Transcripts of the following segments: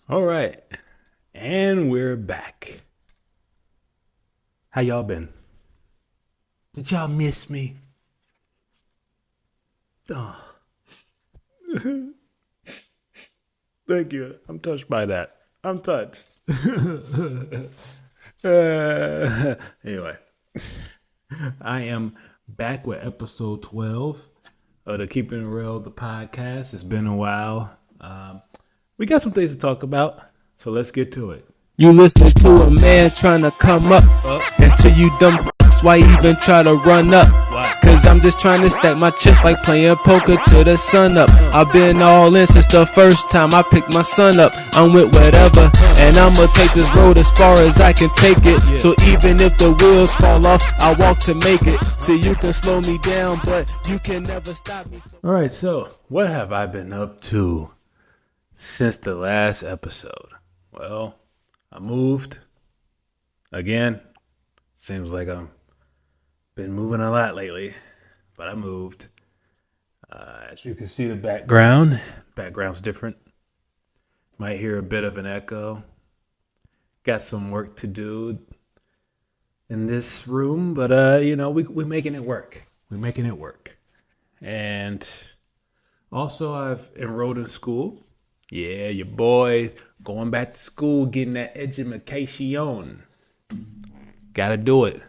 All right. And we're back. How y'all been? Did y'all miss me? Oh, thank you. I'm touched by that. I'm touched. Anyway, I am back with episode 12 of the Keepin It Rell, the podcast. It's been a while. We got some things to talk about, so let's get to it. You listening to a man trying to come up until you dumb fucks. Why even try to run up? Cause I'm just trying to stack my chips like playing poker till the sun up. I've been all in since the first time I picked my son up. I'm with whatever, and I'ma take this road as far as I can take it. So even if the wheels fall off, I walk to make it. See, you can slow me down, but you can never stop me. All right, so what have I been up to since the last episode? Well, I moved again. Seems like I've been moving a lot lately, but I moved. As you can see, the background's different. Might hear a bit of an echo. Got some work to do in this room, but we're making it work. We're making it work. And also, I've enrolled in school. Yeah, your boy going back to school, getting that education. Gotta do it.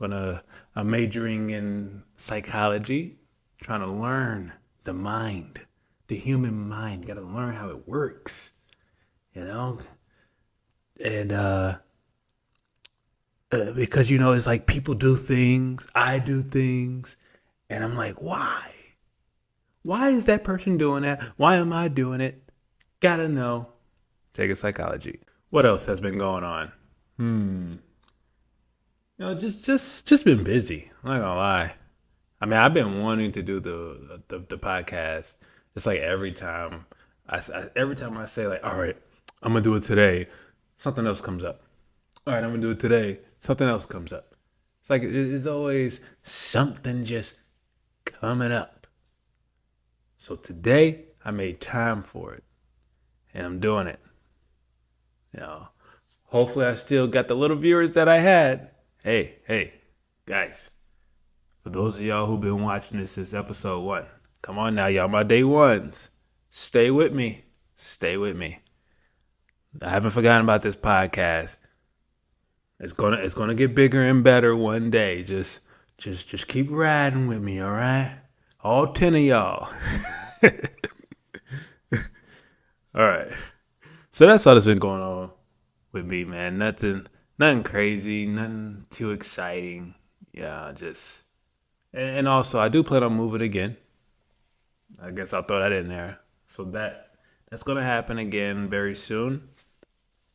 I'm majoring in psychology, trying to learn the mind, the human mind. Gotta learn how it works, And because it's like people do things, I do things, and I'm like, why? Why is that person doing that? Why am I doing it? Gotta know. Take a psychology. What else has been going on? Just been busy. I'm not gonna lie. I mean, I've been wanting to do the podcast. It's like every time I say like, all right, I'm gonna do it today, something else comes up. All right, I'm gonna do it today, something else comes up. It's like it's always something just coming up. So today I made time for it, and I'm doing it. Hopefully I still got the little viewers that I had. Hey, guys. For those of y'all who've been watching this since episode 1, come on now, y'all, my day ones. Stay with me. Stay with me. I haven't forgotten about this podcast. It's gonna get bigger and better one day. Just keep riding with me, all right? All 10 of y'all. All right. So that's all that's been going on with me, man. Nothing crazy, nothing too exciting. Yeah, just and also I do plan on moving again. I guess I'll throw that in there. So that's gonna happen again very soon.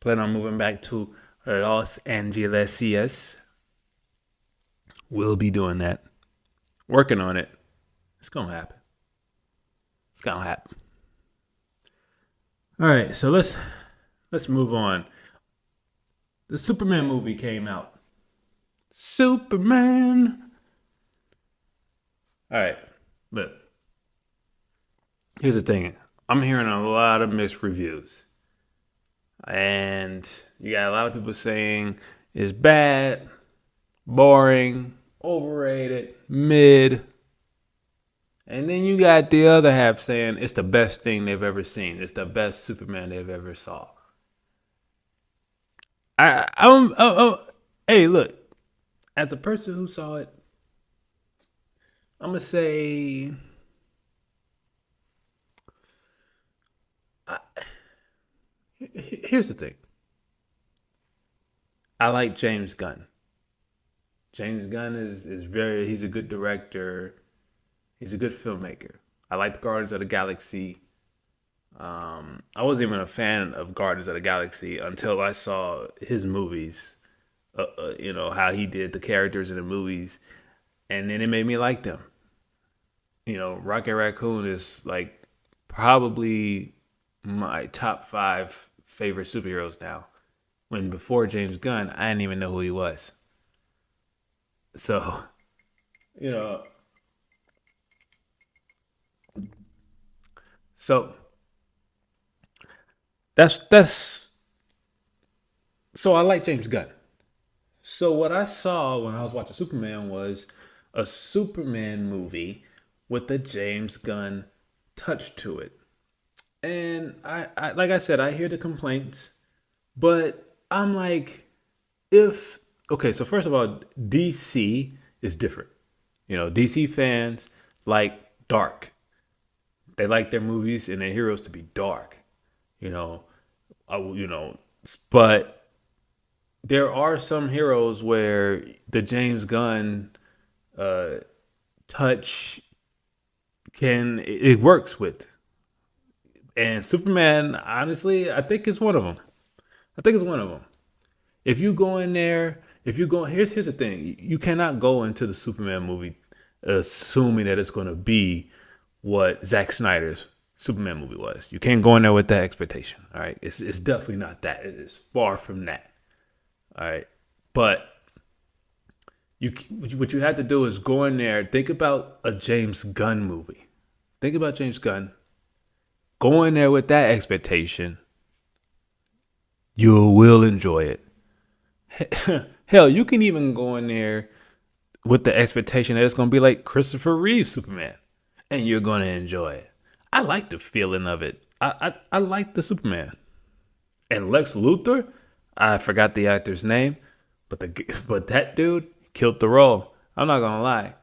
Plan on moving back to Los Angeles. Yes. We'll be doing that. Working on it. It's gonna happen. It's gonna happen. All right, so let's move on. The Superman movie came out. Superman. All right, look. Here's the thing. I'm hearing a lot of mixed reviews. And you got a lot of people saying it's bad, boring, overrated, mid. And then you got the other half saying it's the best thing they've ever seen. It's the best Superman they've ever saw. Hey, look. As a person who saw it, I'm gonna say, here's the thing. I like James Gunn. James Gunn he's a good director. He's a good filmmaker. I like the Guardians of the Galaxy. I wasn't even a fan of Guardians of the Galaxy until I saw his movies. How he did the characters in the movies, and then it made me like them. Rocket Raccoon is like probably my top 5 favorite superheroes now. When before James Gunn, I didn't even know who he was. So, you know, so That's so I like James Gunn. So what I saw when I was watching Superman was a Superman movie with a James Gunn touch to it. And I like I said, I hear the complaints, but I'm like, if okay, so first of all, DC is different. DC fans like dark. They like their movies and their heroes to be dark. You know, you know, but there are some heroes where the James Gunn uh, touch it works with, and Superman. Honestly, I think it's one of them. I think it's one of them. If you go in there, if you go here's the thing: you cannot go into the Superman movie assuming that it's going to be what Zack Snyder's Superman movie was. You can't go in there with that expectation. All right, it's definitely not that. It is far from that. All right, but what you have to do is go in there. Think about a James Gunn movie. Think about James Gunn. Go in there with that expectation. You will enjoy it. Hell, you can even go in there with the expectation that it's going to be like Christopher Reeve Superman, and you're going to enjoy it. I like the feeling of it. I like the Superman. And Lex Luthor, I forgot the actor's name, but that dude killed the role. I'm not gonna lie.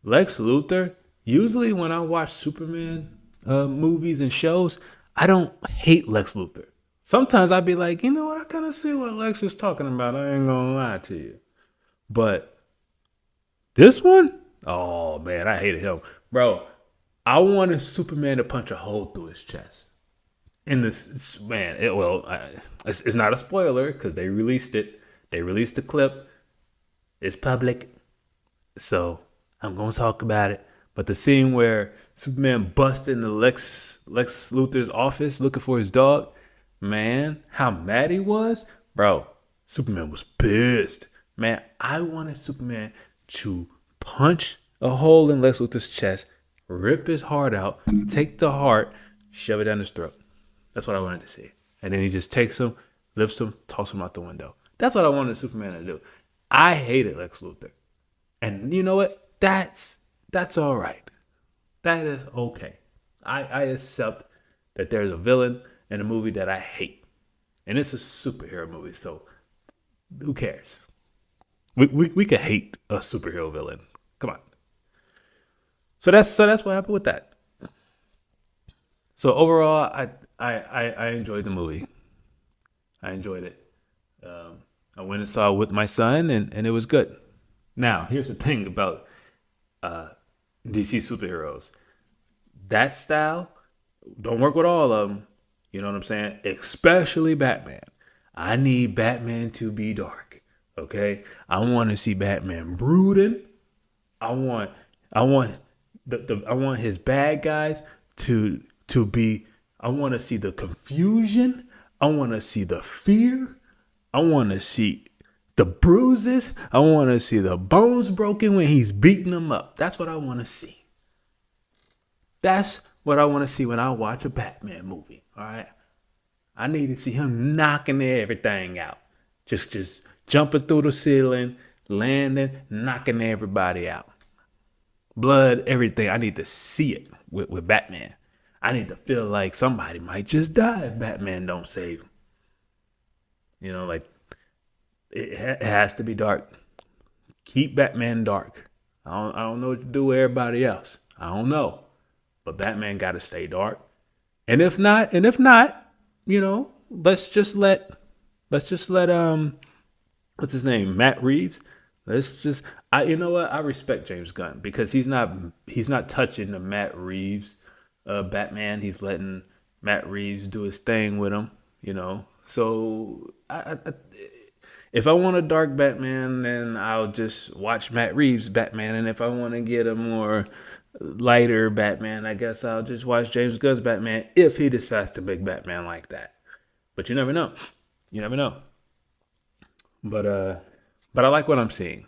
Lex Luthor. Usually when I watch Superman movies and shows, I don't hate Lex Luthor. Sometimes I'd be like, you know what? I kind of see what Lex is talking about. I ain't gonna lie to you. But this one, oh man, I hated him, bro. I wanted Superman to punch a hole through his chest. In this man, it's not a spoiler because they released it. They released the clip. It's public, so I'm gonna talk about it. But the scene where Superman busts into Lex Luthor's office looking for his dog, man, how mad he was, bro. Superman was pissed, man. I wanted Superman to punch a hole in Lex Luthor's chest, rip his heart out, take the heart, shove it down his throat. That's what I wanted to see. And then he just takes him, lifts him, tosses him out the window. That's what I wanted Superman to do. I hated Lex Luthor. And you know what? That's all right. That is okay. I accept that there's a villain in a movie that I hate. And it's a superhero movie, so who cares? We could hate a superhero villain. Come on. So that's what happened with that. So overall, I enjoyed the movie. I enjoyed it. I went and saw it with my son, and it was good. Now, here's the thing about DC superheroes. That style don't work with all of them. You know what I'm saying? Especially Batman. I need Batman to be dark. Okay? I want to see Batman brooding. I want I want his bad guys to be. I want to see the confusion. I want to see the fear. I want to see the bruises. I want to see the bones broken when he's beating them up. That's what I want to see. That's what I want to see when I watch a Batman movie. All right. I need to see him knocking everything out. Just jumping through the ceiling, landing, knocking everybody out. Blood, everything. I need to see it with Batman. I need to feel like somebody might just die if Batman don't save him. You know, like it has to be dark. Keep Batman dark. I don't know what to do with everybody else. I don't know, but Batman got to stay dark. And if not, you know, let's just let what's his name, Matt Reeves. You know what? I respect James Gunn because he's not touching the Matt Reeves Batman. He's letting Matt Reeves do his thing with him. You know, so if I want a dark Batman, then I'll just watch Matt Reeves' Batman. And if I want to get a more lighter Batman, I guess I'll just watch James Gunn's Batman if he decides to make Batman like that. But you never know. You never know. But I like what I'm seeing.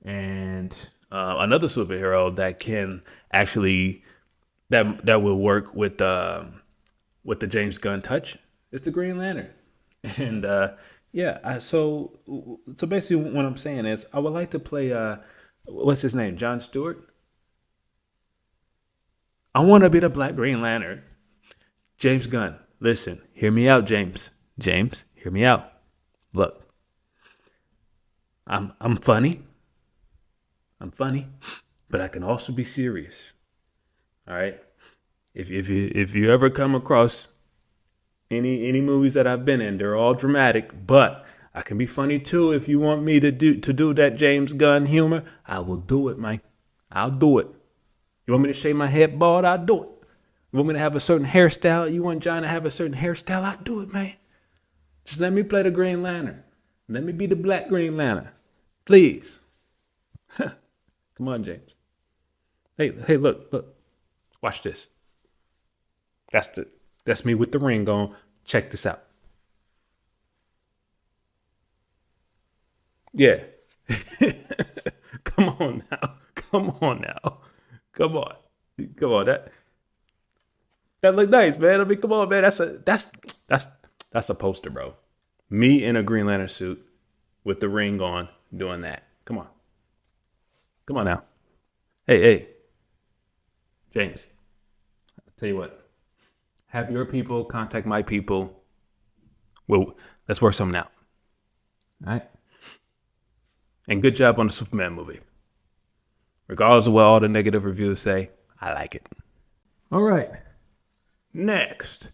And another superhero that can actually that will work with the James Gunn touch It's the Green Lantern. And yeah, so basically what I'm saying is I would like to play what's his name? John Stewart? I want to be the Black Green Lantern. James Gunn, listen, hear me out, James. James, hear me out. Look, I'm funny. I'm funny, but I can also be serious. All right. If you ever come across any movies that I've been in, they're all dramatic, but I can be funny too. If you want me to do that James Gunn humor, I will do it, man. I'll do it. You want me to shave my head bald? I'll do it. You want me to have a certain hairstyle? You want John to have a certain hairstyle? I'll do it, man. Just let me play the Green Lantern. Let me be the Black Green Lantern. Please. Come on, James. Hey, look. Watch this. That's me with the ring on. Check this out. Yeah. Come on now. Come on. That look nice, man. I mean, come on, man. That's a poster, bro. Me in a Green Lantern suit with the ring on doing that. Come on now. Hey. James, I'll tell you what. Have your people contact my people. Well, let's work something out. All right? And good job on the Superman movie. Regardless of what all the negative reviews say, I like it. All right. Next.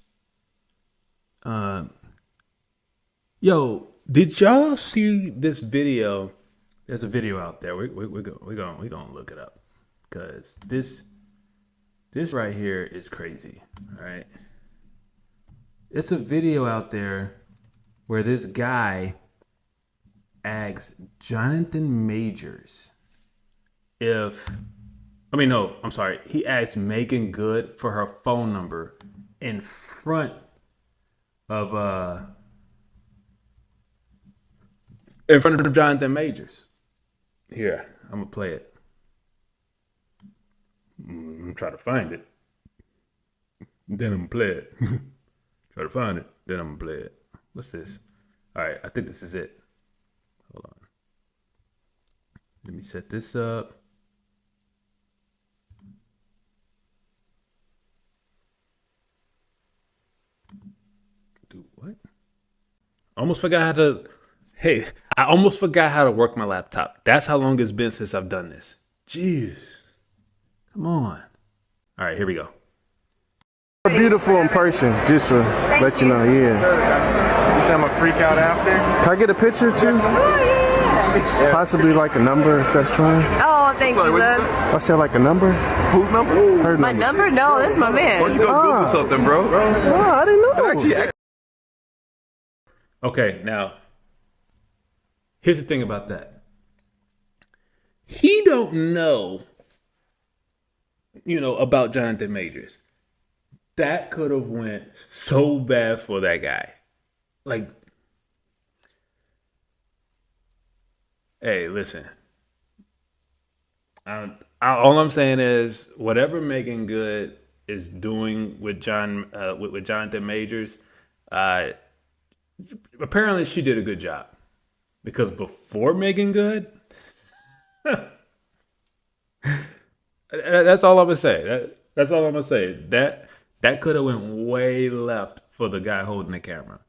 Yo, did y'all see this video? There's a video out there. We're gonna look it up. Because this right here is crazy. All right. It's a video out there where this guy asks Jonathan Majors he asked Megan Good for her phone number in front of Jonathan Majors. Here, I'm gonna play it. I'm gonna try to find it. Then I'm gonna play it. Try to find it. Then I'm gonna play it. What's this? All right, I think this is it. Hold on. Let me set this up. Do what? I almost forgot how to work my laptop. That's how long it's been since I've done this. Jeez. Come on. All right, here we go. You're beautiful in person, just to let you know, yeah. Just I'm a freak out after. Can I get a picture too? Sure, yeah. Possibly like a number, if that's fine. Oh, thank you, love. I said like a number? Whose number? Her My number? No, that's my man. Why don't you go Google something, bro? Oh, I didn't know. Okay, now, here's the thing about that. He don't know, about Jonathan Majors. That could have went so bad for that guy. Like, hey, listen. All I'm saying is, whatever Megan Good is doing with with Jonathan Majors, apparently she did a good job. Because before Megan Good, that's all I'm gonna say. That's all I'm gonna say. That could have went way left for the guy holding the camera.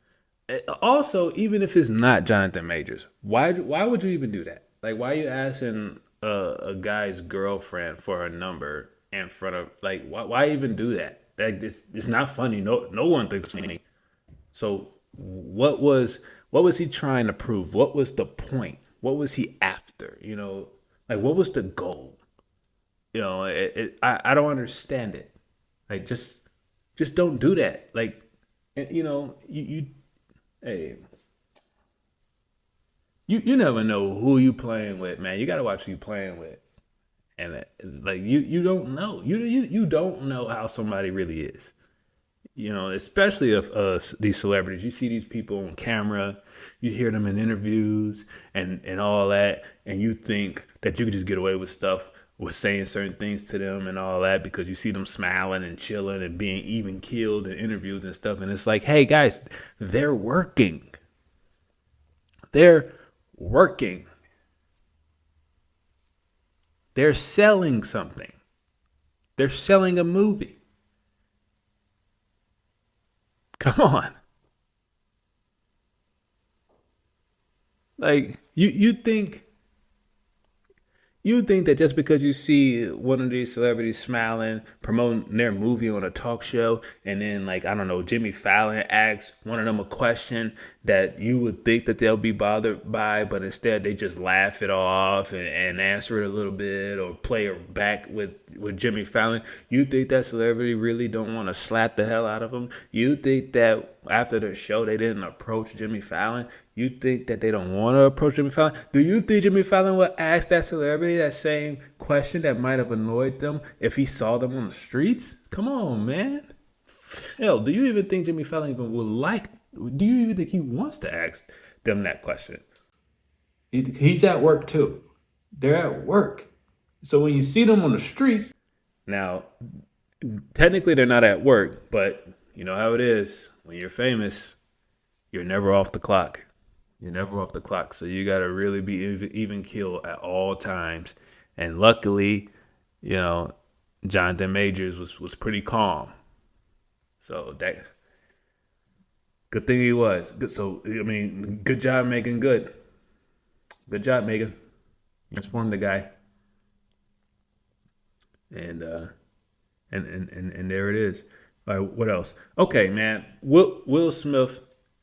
Also, even if it's not Jonathan Majors, why would you even do that? Like, why are you asking a guy's girlfriend for her number in front of, like, why even do that? Like, it's not funny. No one thinks it's funny. So what was he trying to prove? What was the point? What was he after? Like, what was the goal? I don't understand it. Like, just don't do that. Like, hey, you never know who you playing with, man. You gotta watch who you playing with, and like you don't know. You don't know how somebody really is. Especially if these celebrities, you see these people on camera, you hear them in interviews and all that, and you think that you could just get away with stuff was saying certain things to them and all that, because you see them smiling and chilling and being even killed in interviews and stuff. And it's like, hey guys, they're working. They're working. They're selling something. They're selling a movie. Come on. Like, you think that just because you see one of these celebrities smiling, promoting their movie on a talk show, and then, like, I don't know, Jimmy Fallon asks one of them a question that you would think that they'll be bothered by, but instead they just laugh it off and answer it a little bit or play it back with Jimmy Fallon. You think that celebrity really don't want to slap the hell out of him? You think that after the show they didn't approach Jimmy Fallon? You think that they don't want to approach Jimmy Fallon? Do you think Jimmy Fallon would ask that celebrity that same question that might have annoyed them if he saw them on the streets? Come on, man. Hell, do you even think Jimmy Fallon even would like? Do you even think he wants to ask them that question? He's at work too. They're at work. So when you see them on the streets, now, technically they're not at work, but you know how it is. When you're famous, you're never off the clock. You're never off the clock. So you got to really be even keel at all times. And luckily, you know, Jonathan Majors was pretty calm. So that, good thing he was. Good. So, I mean, good job, Megan. Good job, Megan. Transformed the guy. And there it is. All right, what else? Okay, man. Will Smith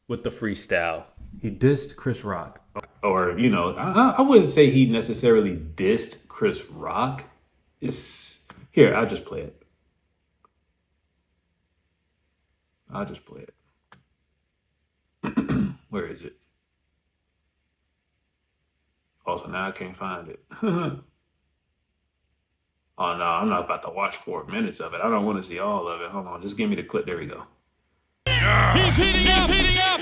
with the freestyle. He dissed Chris Rock. Or, you know, I wouldn't say he necessarily dissed Chris Rock. Here, I'll just play it. Where is it? Also, now I can't find it. Oh, no, I'm not about to watch 4 minutes of it. I don't want to see all of it. Hold on, just give me the clip. There we go. He's heating up.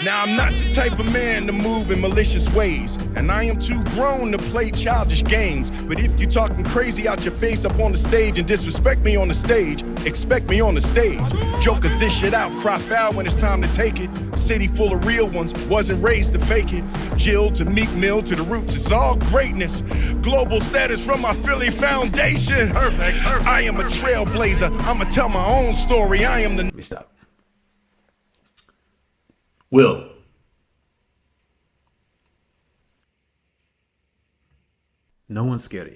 Now I'm not the type of man to move in malicious ways, and I am too grown to play childish games. But if you talking crazy out your face up on the stage and disrespect me on the stage, expect me on the stage. Jokers dish it out, cry foul when it's time to take it. City full of real ones, wasn't raised to fake it. Jill to Meek Mill to the roots, it's all greatness. Global status from my Philly foundation. Perfect. I am a trailblazer, I'ma tell my own story. I am the... Let me stop. Will. No one's scared of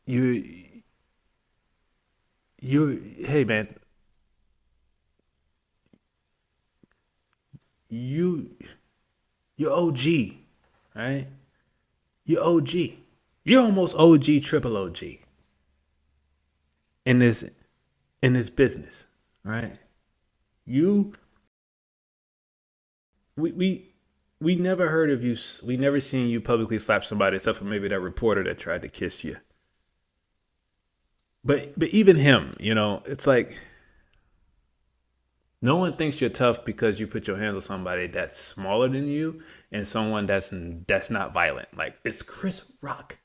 you. Hey man. You're OG, right? You're OG. You're almost OG, triple OG. In this business, right? We never heard of you. We never seen you publicly slap somebody, except for maybe that reporter that tried to kiss you. But even him, you know, it's like no one thinks you're tough because you put your hands on somebody that's smaller than you and someone that's not violent. Like, it's Chris Rock.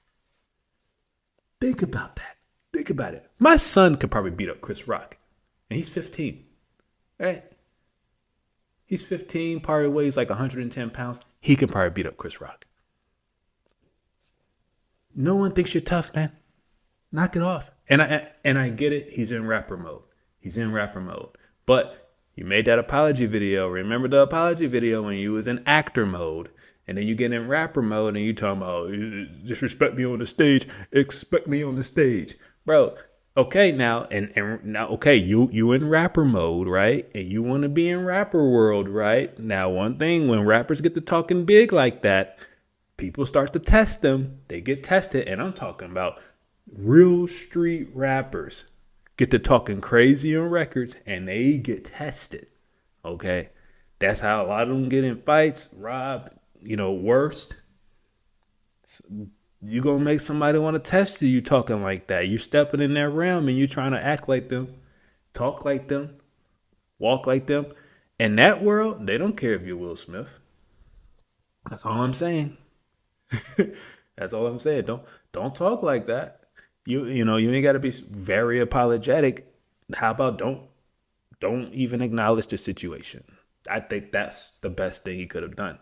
Think about that. Think about it. My son could probably beat up Chris Rock. And he's 15. Right? He's 15, probably weighs like 110 pounds. He can probably beat up Chris Rock. No one thinks you're tough, man. Knock it off. And I get it. He's in rapper mode. But you made that apology video. Remember the apology video when you was in actor mode? And then you get in rapper mode and you talking about, disrespect me on the stage, expect me on the stage. Bro, okay, now, and now, okay, you in rapper mode, right? And you want to be in rapper world, right? Now, one thing, when rappers get to talking big like that, people start to test them. They get tested, and I'm talking about real street rappers get to talking crazy on records, and they get tested, okay? That's how a lot of them get in fights, robbed, you know, worst. You gonna make somebody want to test you talking like that. You stepping in their realm and you trying to act like them, talk like them, walk like them. In that world, they don't care if you're Will Smith. That's all I'm saying. That's all I'm saying. Don't talk like that. You ain't got to be very apologetic. How about don't even acknowledge the situation? I think that's the best thing he could have done.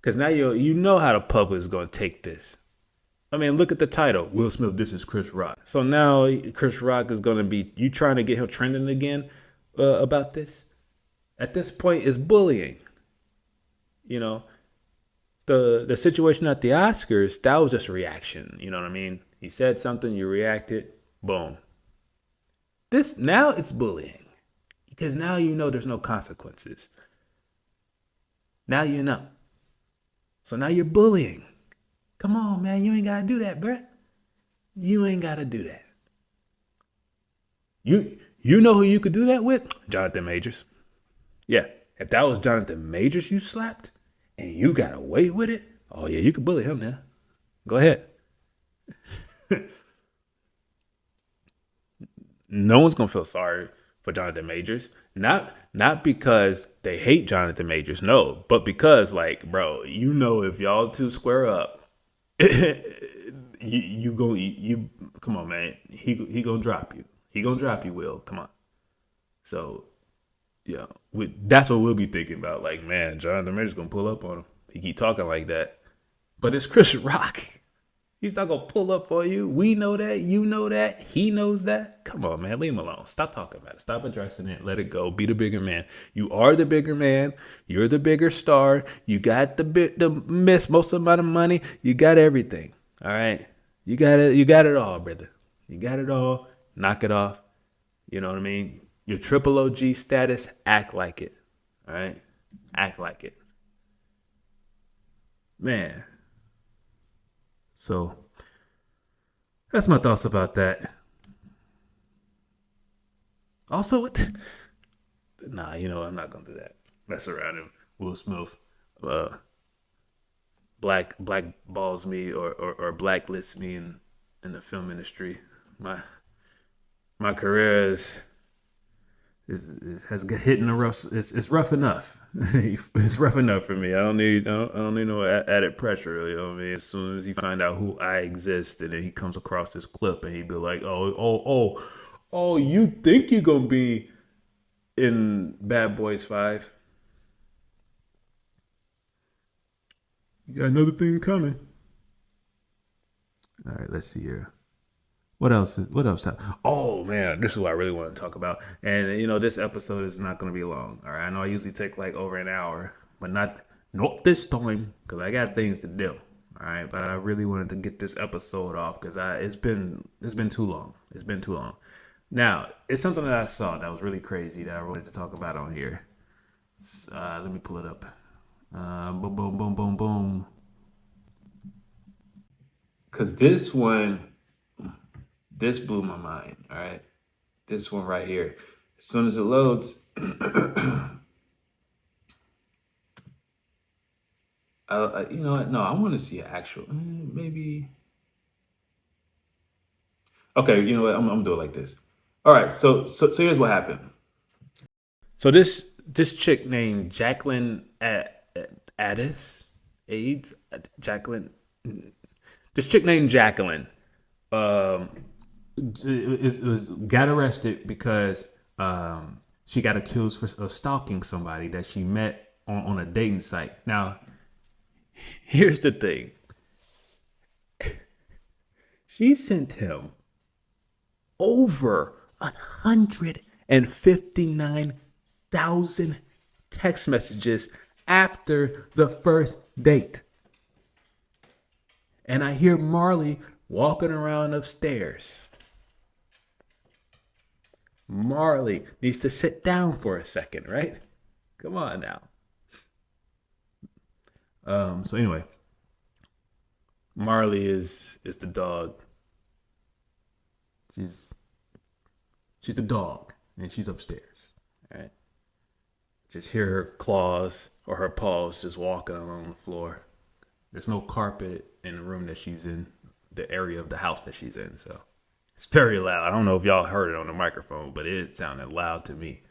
Because now you know how the public is going to take this. I mean, look at the title. Will Smith, this is Chris Rock. So now Chris Rock is going to be, you trying to get him trending again about this? At this point, it's bullying. You know, the situation at the Oscars, that was just a reaction. You know what I mean? He said something, you reacted, boom. This, now it's bullying. Because now you know there's no consequences. Now you know. So now you're bullying. Come on, man. You ain't got to do that, bruh. You ain't got to do that. You know who you could do that with? Jonathan Majors. Yeah. If that was Jonathan Majors you slapped and you got away with it, oh, yeah, you could bully him now. Go ahead. No one's going to feel sorry for Jonathan Majors. Not because they hate Jonathan Majors, no, but because, like, bro, you know, if y'all two square up, you come on, man. He gonna drop you. He gonna drop you, Will. Come on. So, yeah, that's what we'll be thinking about. Like, man, Jonathan Majors gonna pull up on him. He keep talking like that, but it's Chris Rock. He's not gonna pull up on you. We know that. You know that. He knows that. Come on, man. Leave him alone. Stop talking about it. Stop addressing it. Let it go. Be the bigger man. You are the bigger man. You're the bigger star. You got the most amount of money. You got everything. All right. You got it. You got it all, brother. You got it all. Knock it off. You know what I mean? Your triple OG status. Act like it. All right. Act like it. Man. So that's my thoughts about that. Also, nah, you know, I'm not gonna do that. Mess around him. Will Smith black balls me or blacklists me in the film industry. My career has hit in the rough. It's rough enough. It's rough enough for me. I don't need no added pressure. You know what I mean? As soon as he find out who I exist, and then he comes across this clip, and he be like, oh, you think you're gonna be in Bad Boys 5? You got another thing coming. All right, let's see here. What else? Oh man, this is what I really want to talk about. And you know, this episode is not going to be long. All right, I know I usually take like over an hour, but not this time because I got things to do. All right, but I really wanted to get this episode off because it's been too long. It's been too long. Now, it's something that I saw that was really crazy that I wanted to talk about on here. Let me pull it up. Boom, boom, boom, boom, boom. Because this blew my mind, all right? This one right here. As soon as it loads, you know what? No, I want to see an actual, maybe. Okay, you know what? I'm gonna do it like this. All right, so here's what happened. So this chick named Jacqueline AIDS, Jacqueline. This chick named Jacqueline. Got arrested because she got accused of stalking somebody that she met on a dating site. Now, here's the thing. She sent him over 159,000 text messages after the first date. And I hear Marley walking around upstairs. Marley needs to sit down for a second, right? Come on now. So anyway, Marley is the dog. She's the dog, and she's upstairs. All right. Just hear her claws or her paws just walking along the floor. There's no carpet in the room that she's in, the area of the house that she's in. So it's very loud. I don't know if y'all heard it on the microphone, but it sounded loud to me.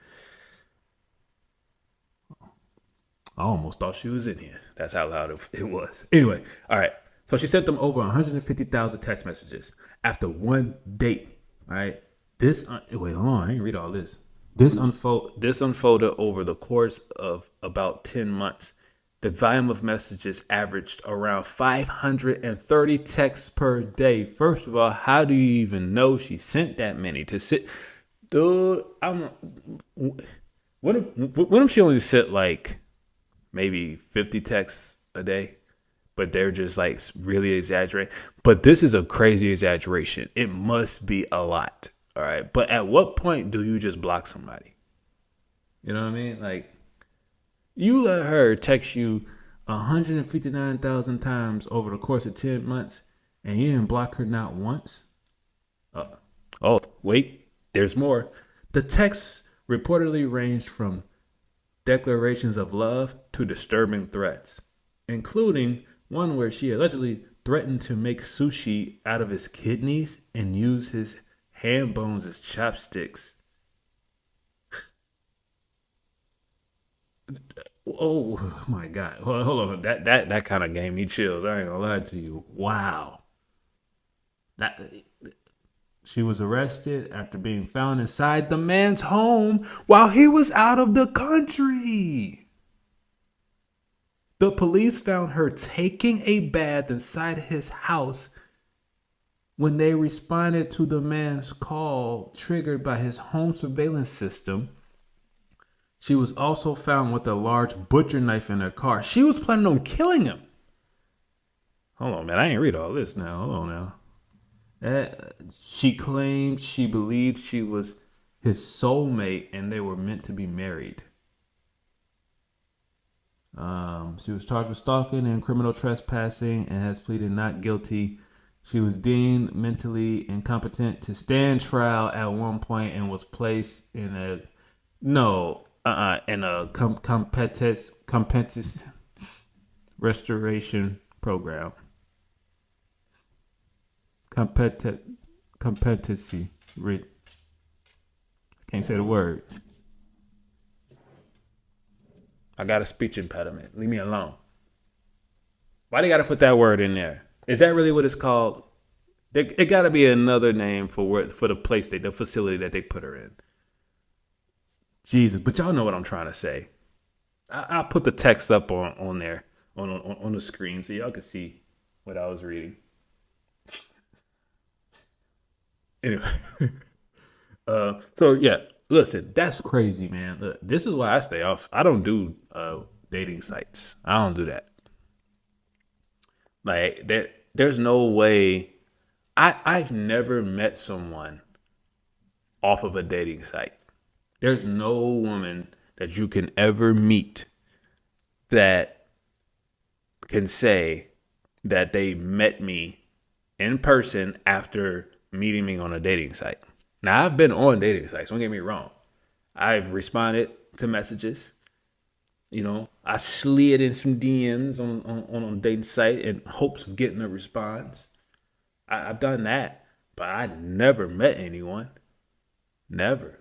I almost thought she was in here. That's how loud it was. Anyway, all right. So she sent them over 150,000 text messages after one date. All right. Wait, hold on. I didn't read all this. This unfolded over the course of about 10 months. The volume of messages averaged around 530 texts per day. First of all, how do you even know she sent that many? Dude, what if she only sent like maybe 50 texts a day, but they're just like really exaggerating? But this is a crazy exaggeration. It must be a lot. All right. But at what point do you just block somebody? You know what I mean? Like, you let her text you 159,000 times over the course of 10 months and you didn't block her not once? Oh, wait, there's more. The texts reportedly ranged from declarations of love to disturbing threats, including one where she allegedly threatened to make sushi out of his kidneys and use his ham bones as chopsticks. Oh my God! Hold on. That kind of gave me chills. I ain't gonna lie to you. Wow. She was arrested after being found inside the man's home while he was out of the country. The police found her taking a bath inside his house when they responded to the man's call triggered by his home surveillance system. She was also found with a large butcher knife in her car. She was planning on killing him. Hold on, man. I ain't read all this now. Hold on now. She claimed she believed she was his soulmate and they were meant to be married. She was charged with stalking and criminal trespassing and has pleaded not guilty. She was deemed mentally incompetent to stand trial at one point and was placed in a competence restoration program. Competency. I can't say the word. I got a speech impediment. Leave me alone. Why they got to put that word in there? Is that really what it's called? It got to be another name for the place, the facility that they put her in. Jesus, but y'all know what I'm trying to say. I'll put the text up on there on the screen so y'all can see what I was reading. Anyway, so yeah, listen, that's crazy, man. Look, this is why I stay off. I don't do dating sites. I don't do that. Like there's no way. I've never met someone off of a dating site. There's no woman that you can ever meet that can say that they met me in person after meeting me on a dating site. Now, I've been on dating sites. Don't get me wrong. I've responded to messages. You know, I slid in some DMs on a dating site in hopes of getting a response. I've done that, but I never met anyone. Never.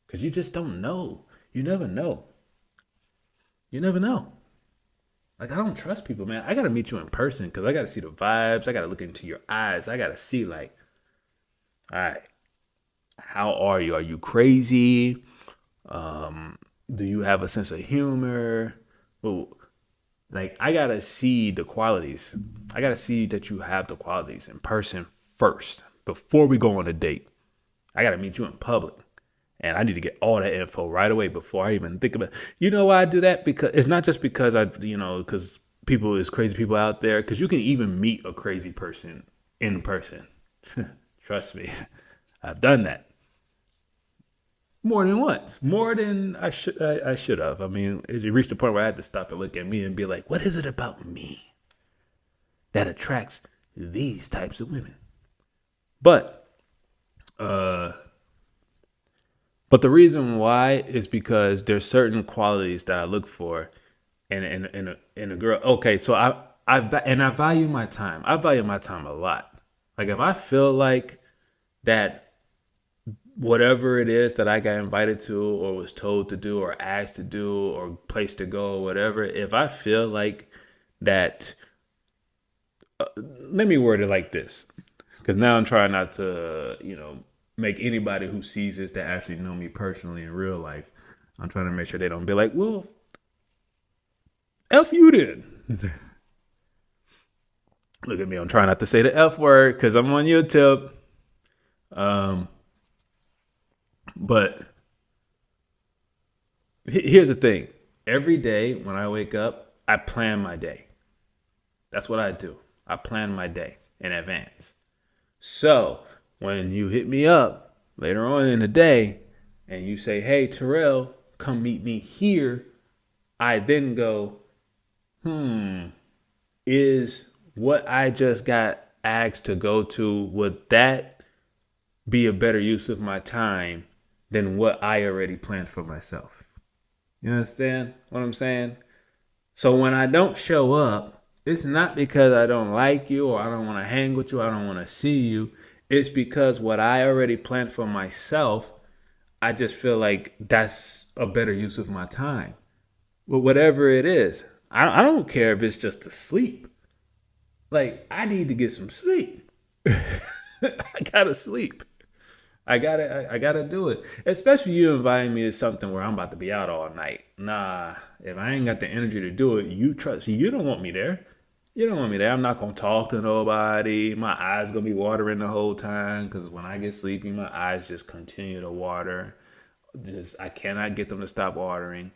Because you just don't know. You never know. You never know. Like, I don't trust people, man. I got to meet you in person because I got to see the vibes. I got to look into your eyes. I got to see, like, all right, how are you? Are you crazy? Do you have a sense of humor? Well, like, I got to see the qualities. I got to see that you have the qualities in person first before we go on a date. I got to meet you in public. And I need to get all that info right away before I even think about it. You know why I do that? Because it's not just because because there's crazy people out there. Because you can even meet a crazy person in person. Trust me, I've done that more than once, more than I should have. I mean, it reached a point where I had to stop and look at me and be like, "What is it about me that attracts these types of women?" But the reason why is because there's certain qualities that I look for in a girl. Okay, so I value my time. I value my time a lot. Like, if I feel like that whatever it is that I got invited to or was told to do or asked to do or place to go or whatever, if I feel like that, let me word it like this, because now I'm trying not to, make anybody who sees this that actually know me personally in real life, I'm trying to make sure they don't be like, well, F you then. Look at me, I'm trying not to say the F word because I'm on your tip. But here's the thing. Every day when I wake up, I plan my day. That's what I do. I plan my day in advance. So when you hit me up later on in the day and you say, hey, Terrell, come meet me here, I then go, is what I just got asked to go to, would that be a better use of my time than what I already planned for myself? You understand what I'm saying? So when I don't show up, it's not because I don't like you or I don't want to hang with you, I don't want to see you. It's because what I already planned for myself, I just feel like that's a better use of my time. But whatever it is, I don't care if it's just to sleep. Like, I need to get some sleep. I gotta sleep. I gotta do it. Especially you inviting me to something where I'm about to be out all night. Nah, if I ain't got the energy to do it, you don't want me there. You don't want me there. I'm not gonna talk to nobody. My eyes gonna be watering the whole time because when I get sleepy, my eyes just continue to water. I cannot get them to stop watering.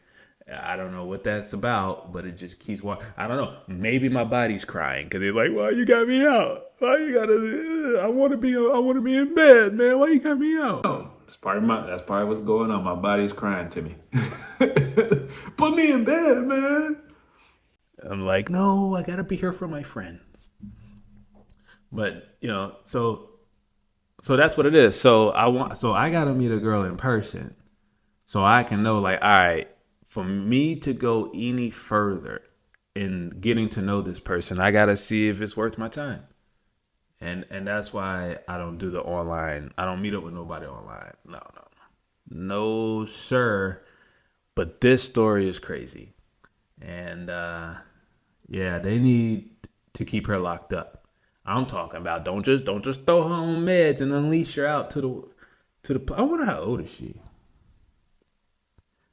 I don't know what that's about, but it just keeps watering. I don't know. Maybe my body's crying because they're like, "Why you got me out? Why you gotta? I want to be in bed, man. Why you got me out?" Oh, that's probably what's going on. My body's crying to me. Put me in bed, man. I'm like, no, I gotta be here for my friends. But so that's what it is. So I gotta meet a girl in person, so I can know, like, all right, for me to go any further in getting to know this person, I gotta see if it's worth my time. And that's why I don't do the online. I don't meet up with nobody online. No, sir. But this story is crazy, and yeah, they need to keep her locked up. I'm talking about don't just throw her on meds and unleash her out to the. I wonder how old is she,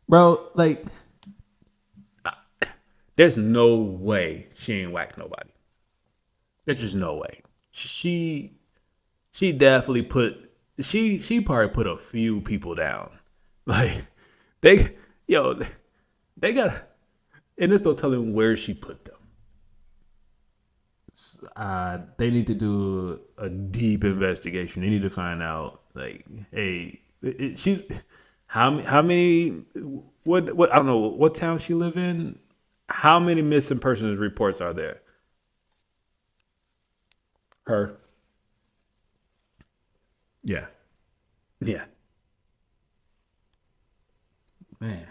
bro? Like, there's no way she ain't whacked nobody. There's just no way. She definitely she probably put a few people down. Like, they got, and there's no telling where she put them. They need to do a deep investigation. They need to find out, like, hey, she's how many what I don't know what town she live in. How many missing persons reports are there? Her. Yeah. Man.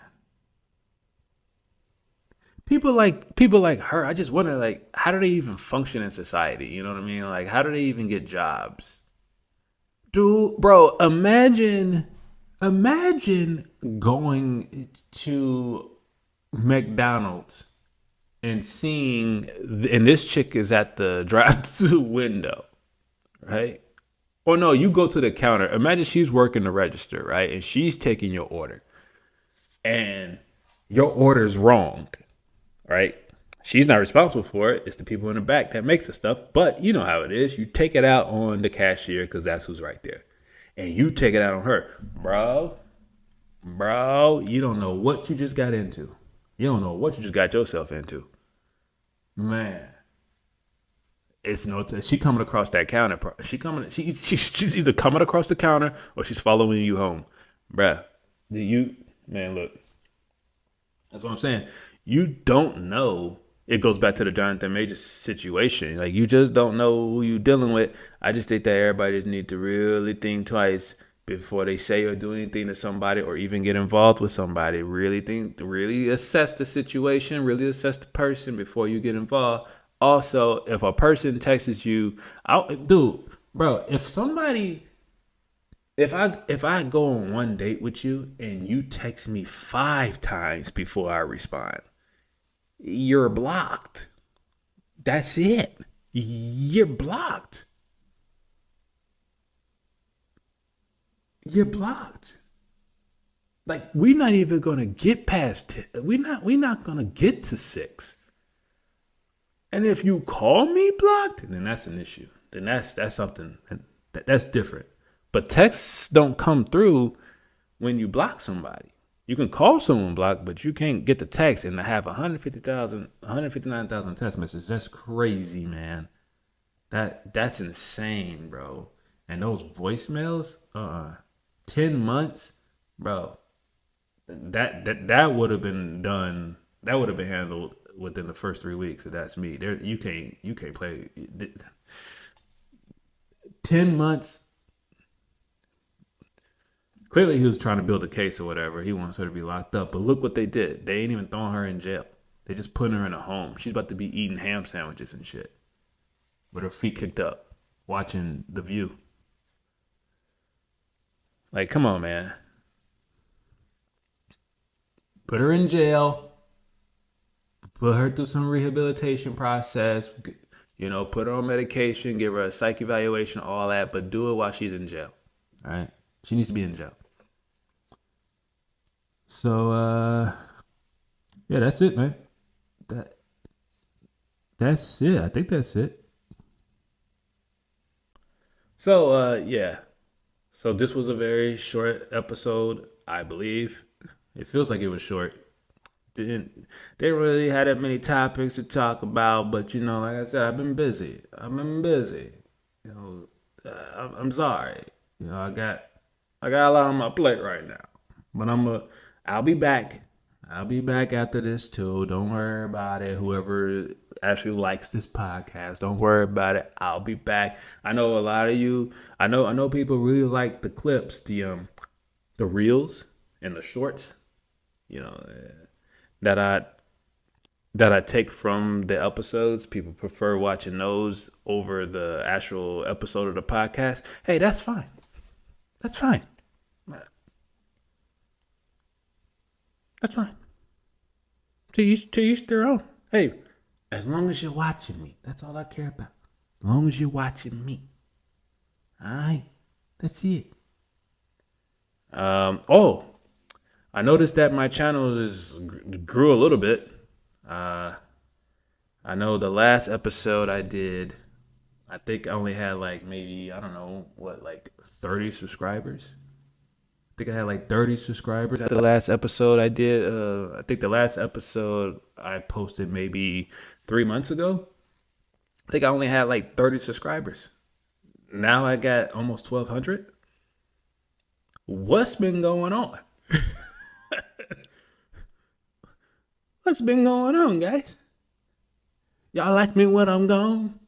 People like her, I just wonder, like, how do they even function in society? You know what I mean? Like, how do they even get jobs? Dude, bro, imagine going to McDonald's and seeing, and this chick is at the drive-thru window, right? Or no, you go to the counter. Imagine she's working the register, right? And she's taking your order. And your order's wrong. Right? She's not responsible for it. It's the people in the back that makes the stuff. But you know how it is. You take it out on the cashier because that's who's right there. And you take it out on her. Bro, you don't know what you just got into. You don't know what you just got yourself into. Man. It's no she coming across that counter. She's either coming across the counter or she's following you home. Bruh. Man, look. That's what I'm saying. You don't know. It goes back to the Jonathan Major situation. Like, you just don't know who you're dealing with. I just think that everybody just need to really think twice before they say or do anything to somebody or even get involved with somebody. Really assess the situation, really assess the person before you get involved. Also, if a person texts you, if I go on one date with you and you text me 5 times before I respond, you're blocked. That's it. You're blocked. You're blocked. Like, we're not even gonna get past. We're not gonna get to 6. And if you call me blocked, then that's an issue. Then that's something that's different. But texts don't come through when you block somebody. You can call someone blocked, but you can't get the text and have 159,000 text messages. That's crazy, man. That's insane, bro. And those voicemails, 10 months, bro. That would have been done. That would have been handled within the first 3 weeks. If that's me. You can't play 10 months. Clearly, he was trying to build a case or whatever. He wants her to be locked up. But look what they did. They ain't even throwing her in jail. They just putting her in a home. She's about to be eating ham sandwiches and shit with her feet kicked up, watching The View. Like, come on, man. Put her in jail. Put her through some rehabilitation process. You know, put her on medication, give her a psych evaluation, all that. But do it while she's in jail. All right? She needs to be in jail. So, yeah, that's it, man. That's it. I think that's it. So, yeah. So this was a very short episode, I believe. It feels like it was short. Didn't really had that many topics to talk about, but you know, like I said, I've been busy. You know, I'm sorry. You know, I got a lot on my plate right now. But I'll be back. I'll be back after this too. Don't worry about it. Whoever actually likes this podcast, don't worry about it. I'll be back. I know a lot of you. I know people really like the clips, the reels and the shorts. You know, that I take from the episodes. People prefer watching those over the actual episode of the podcast. Hey, that's fine. That's fine. That's fine. To each their own. Hey, as long as you're watching me, that's all I care about. As long as you're watching me. Alright. That's it. I noticed that my channel grew a little bit. I know the last episode I did, I think I only had like maybe, I don't know, like 30 subscribers. I think I had like 30 subscribers. The last episode I did, I think the last episode I posted maybe 3 months ago. I think I only had like 30 subscribers. Now I got almost 1,200. What's been going on? What's been going on, guys? Y'all like me when I'm gone?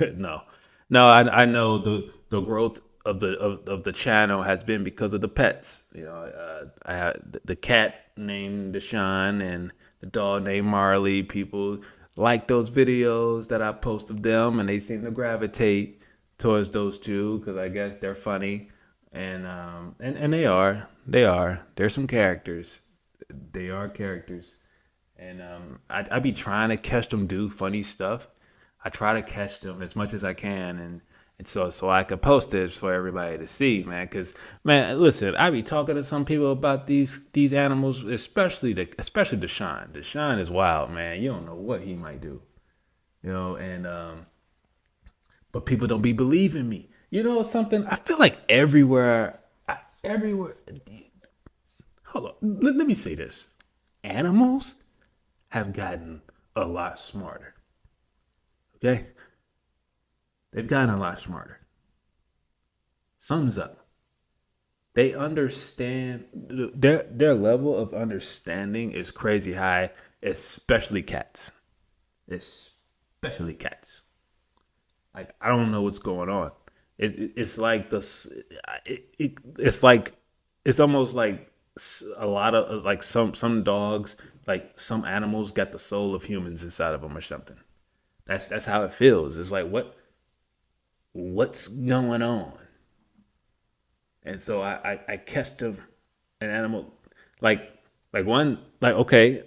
No. I know the growth of the channel has been because of the pets. You know, I had the cat named Deshaun and the dog named Marley. People like those videos that I post of them, and they seem to gravitate towards those two because I guess they're funny, and they are. They're some characters. They are characters. And I be trying to catch them do funny stuff. I try to catch them as much as I can, and so I can post it for everybody to see, man. Because, man, listen, I be talking to some people about these animals, especially Deshaun. Deshaun is wild, man. You don't know what he might do, you know. And but people don't be believing me. You know something? I feel like everywhere. Hold on, let me say this: animals have gotten a lot smarter. Okay? They've gotten a lot smarter. Sums up. They understand, their level of understanding is crazy high, especially cats. Especially cats. Like, I don't know what's going on. It's like it's almost like a lot of like some dogs, like some animals got the soul of humans inside of them or something. That's how it feels. It's like what's going on? And so I catched an animal, like one, like, okay,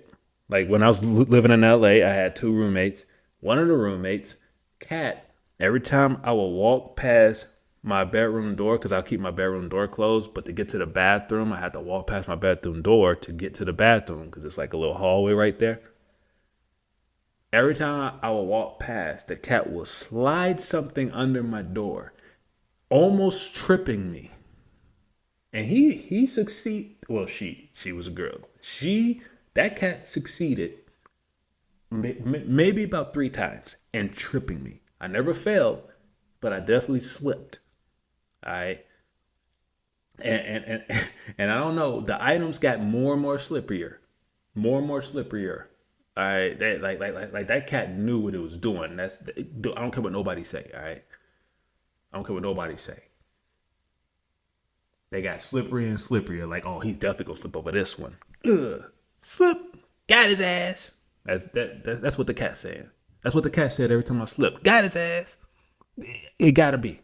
like when I was living in LA, I had 2 roommates. One of the roommates, cat, every time I would walk past my bedroom door, because I'll keep my bedroom door closed, but to get to the bathroom, I had to walk past my bedroom door to get to the bathroom, because it's like a little hallway right there. Every time I would walk past, the cat will slide something under my door, almost tripping me. And he succeeded. Well, she was a girl. That cat succeeded maybe about 3 times in tripping me. I never fell, but I definitely slipped. And I don't know. The items got more and more slipperier. All right, like that cat knew what it was doing. I don't care what nobody say. All right, I don't care what nobody say. They got slippery and slipperier. Like, oh, he's definitely gonna slip over this one. Slip, got his ass. That's what the cat's saying. That's what the cat said every time I slipped. Got his ass. It gotta be.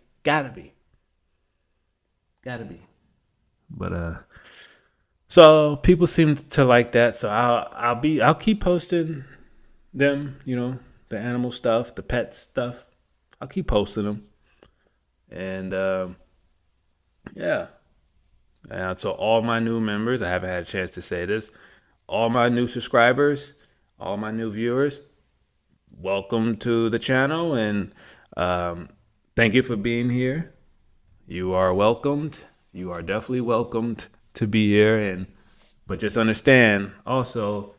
But so people seem to like that. So I'll keep posting them. You know, the animal stuff, the pet stuff. I'll keep posting them, and yeah. And so all my new members, I haven't had a chance to say this, all my new subscribers, all my new viewers, welcome to the channel, and thank you for being here. You are welcomed. You are definitely welcomed to be here, but just understand also,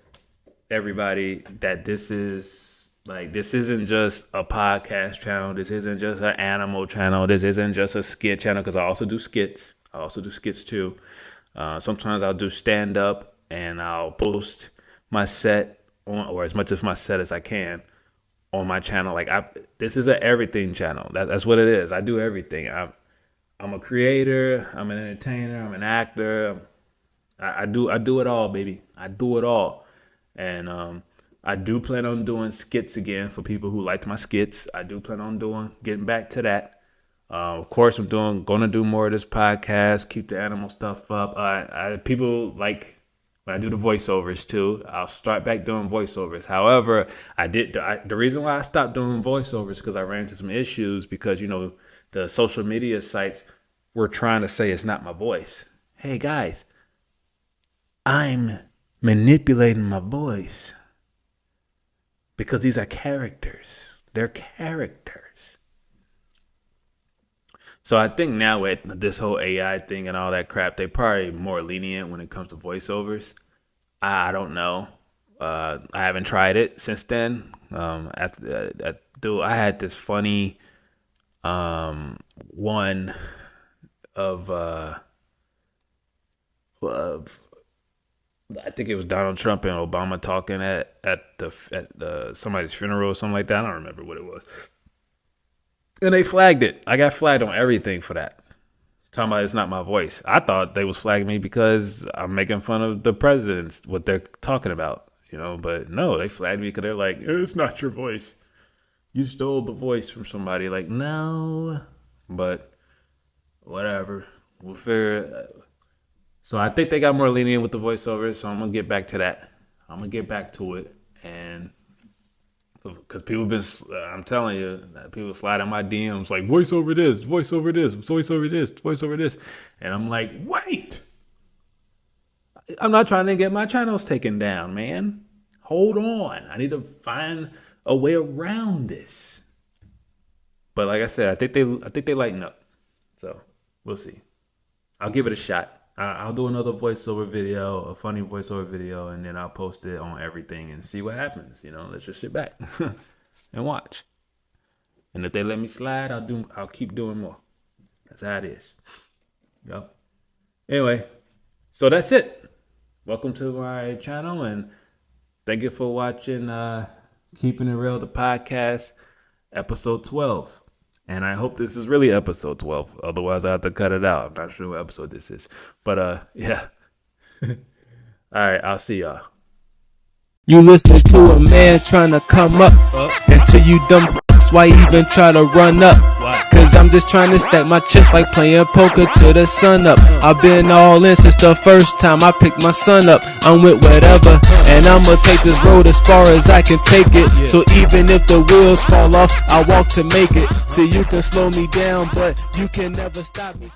everybody, that this isn't just a podcast channel. This isn't just an animal channel. This isn't just a skit channel, because I also do skits. I also do skits too. Sometimes I'll do stand up, and I'll post my set on, or as much of my set as I can, on my channel. Like, this is an everything channel. That's what it is. I do everything. I'm a creator. I'm an entertainer. I'm an actor. I do it all, baby. I do it all. And I do plan on doing skits again for people who liked my skits. I do plan on getting back to that. Of course, I'm going to do more of this podcast, keep the animal stuff up. People like when I do the voiceovers too. I'll start back doing voiceovers. However, the reason why I stopped doing voiceovers is because I ran into some issues, because, you know, the social media sites were trying to say it's not my voice. Hey guys, I'm manipulating my voice because these are characters. They're characters. So I think now with this whole AI thing and all that crap, they're probably more lenient when it comes to voiceovers. I don't know. I haven't tried it since then. I had this funny one of I think it was Donald Trump and Obama talking at somebody's funeral or something like that. I don't remember what it was. And they flagged it. I got flagged on everything for that. Talking about it's not my voice. I thought they was flagging me because I'm making fun of the presidents, what they're talking about, you know. But no, they flagged me because they're like, it's not your voice. You stole the voice from somebody. Like, no. But whatever. We'll figure it. So I think they got more lenient with the voiceovers. So I'm going to get back to that. I'm going to get back to it. And because people been, I'm telling you, people slide in my DMs like, voice over this, voice over this, voice over this, voice over this. And I'm like, wait, I'm not trying to get my channels taken down, man. Hold on. I need to find a way around this. But like I said, I think they lighten up. So we'll see. I'll give it a shot. I'll do another voiceover video, a funny voiceover video, and then I'll post it on everything and see what happens. You know, let's just sit back and watch. And if they let me slide, I'll keep doing more. That's how it is. Yep. Anyway, so that's it. Welcome to my channel, and thank you for watching Keepin It Rell, the podcast, episode 12. And I hope this is really episode 12. Otherwise, I have to cut it out. I'm not sure what episode this is. But, yeah. All right, I'll see y'all. You listen to a man trying to come up until you dumb blocks, why even try to run up? Cause I'm just trying to stack my chips like playing poker till the sun up. I've been all in since the first time I picked my son up. I'm with whatever, and I'ma take this road as far as I can take it. So even if the wheels fall off, I walk to make it. See, you can slow me down, but you can never stop me.